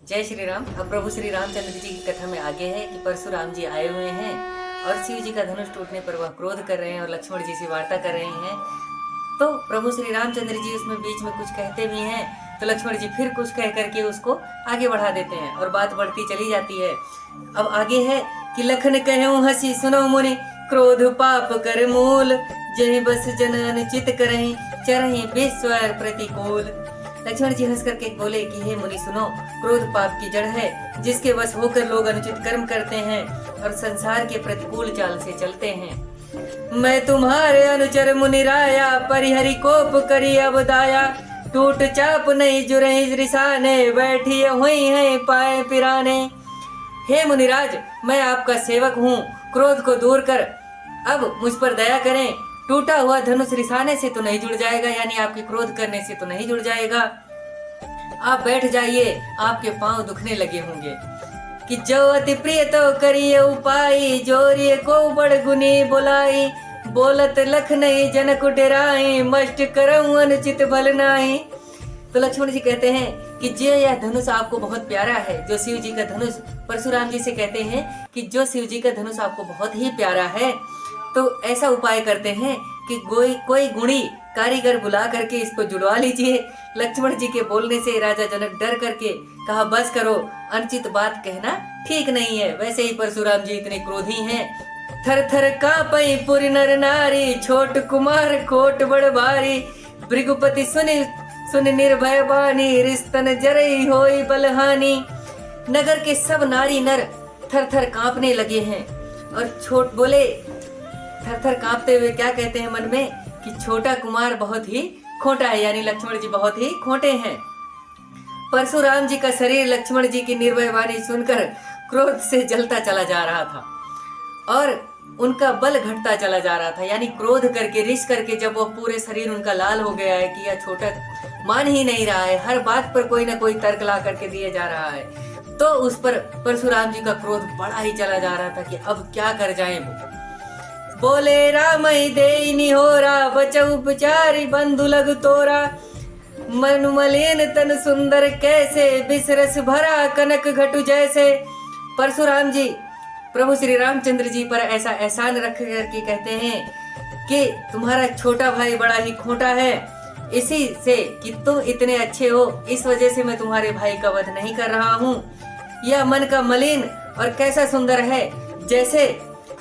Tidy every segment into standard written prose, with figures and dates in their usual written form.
जय श्री राम। अब प्रभु श्री रामचंद्र जी की कथा में आगे है कि परशुराम जी आए हुए हैं और शिव जी का धनुष टूटने पर वह क्रोध कर रहे हैं और लक्ष्मण जी से वार्ता कर रहे हैं। तो प्रभु श्री रामचंद्र जी उसमें बीच में कुछ कहते भी हैं, तो लक्ष्मण जी फिर कुछ कह करके उसको आगे बढ़ा देते हैं और बात बढ़ती चली जाती है। अब आगे है कि लखन कहूँ हंसी सुनो मुनि, क्रोध पाप कर मूल, जय बस जन अनुचित करहीं, चरहीं विश्वर प्रतिकूल। लक्ष्मण जी हंस करके बोले कि हे मुनि सुनो, क्रोध पाप की जड़ है जिसके वश होकर लोग अनुचित कर्म करते हैं और संसार के प्रतिकूल चाल से चलते हैं। मैं तुम्हारे अनुचर मुनि राया, परिहरि कोप करी अब दाया, टूट चाप नहीं जुरहि रिसाने, बैठी हुई है पाए पिराने। हे मुनिराज, मैं आपका सेवक हूँ, क्रोध को दूर कर अब मुझ पर दया करें। टूटा हुआ धनुष रिसाने से तो नहीं जुड़ जाएगा, यानी आपके क्रोध करने से तो नहीं जुड़ जाएगा। आप बैठ जाइए, आपके पांव दुखने लगे होंगे। कि जो अति प्रिय तो करिए उपाय, जोरिए को बड़ गुनी बुलाई, बोलत लख नहीं जनक डेराई, मष्ट करऊं अनुचित भल नाई। तो लक्ष्मण जी कहते हैं कि जो यह धनुष आपको बहुत प्यारा है, जो शिव जी का धनुष, परशुराम जी से कहते हैं कि जो शिव जी का धनुष आपको बहुत ही प्यारा है, तो ऐसा उपाय करते हैं कि कोई गुणी कारीगर बुला करके इसको जुड़वा लीजिए। लक्ष्मण जी के बोलने से राजा जनक डर करके कहा बस करो, अनुचित बात कहना ठीक नहीं है। वैसे ही परशुराम जी इतने क्रोधी हैं। थर थर कांपई पुर नर नारी, छोट कुमार कोट बड़ भारी, भृगुपति सुन निर्भय बानी, रिस्तन जरई होई बलहानी। नगर के सब नारी नर थर थर कांपने लगे हैं और छोट बोले, थर थर कांपते हुए क्या कहते हैं मन में कि छोटा कुमार बहुत ही खोटा है, यानी लक्ष्मण जी बहुत ही खोटे हैं। परशुराम जी का शरीर लक्ष्मण जी की निर्भय वाणी सुनकर क्रोध से जलता चला जा रहा था और उनका बल घटता चला जा रहा था, यानी क्रोध करके रिस करके जब वो पूरे शरीर उनका लाल हो गया है कि यह छोटा मान ही नहीं रहा है, हर बात पर कोई ना कोई तर्क ला करके दिया जा रहा है, तो उस पर परशुराम जी का क्रोध बढ़ा ही चला जा रहा था कि अब क्या कर जाए। बोले राम दे निहोरा, बचऊ उपचारी बंधु लग तोरा, मन मलिन तन सुंदर कैसे, बिसरस भरा कनक घटु जैसे। परशुराम जी प्रभु श्री रामचंद्र जी पर ऐसा एहसान रख करके कहते हैं कि तुम्हारा छोटा भाई बड़ा ही खोटा है, इसी से कि तुम इतने अच्छे हो इस वजह से मैं तुम्हारे भाई का वध नहीं कर रहा हूँ। यह मन का मलिन और कैसा सुंदर है, जैसे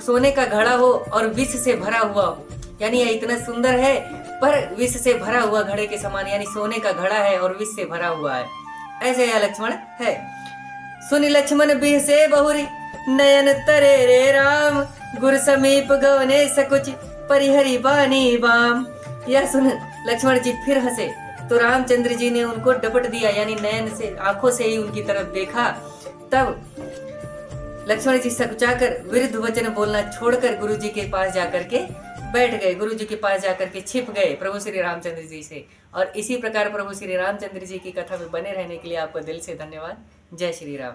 सोने का घड़ा हो और विष से भरा हुआ हो, यानी यह इतना सुंदर है पर विष से भरा हुआ घड़े के समान, यानी सोने का घड़ा है और विष से भरा हुआ है, ऐसे यह लक्ष्मण है। सुन लक्ष्मण बिह से बहुरी, नयन तरे रे राम, गुर समीप गवने सकुच, परिहरि बानी बाम। यह सुन लक्ष्मण जी फिर हंसे तो रामचंद्र जी ने उनको डपट दिया, यानी नयन से आंखों से ही उनकी तरफ देखा। तब लक्ष्मण जी सकुचाकर विरुद्ध वचन बोलना छोड़कर गुरु जी के पास जाकर के बैठ गए, गुरु जी के पास जाकर के छिप गए प्रभु श्री रामचंद्र जी से। और इसी प्रकार प्रभु श्री रामचंद्र जी की कथा में बने रहने के लिए आपको दिल से धन्यवाद। जय श्री राम।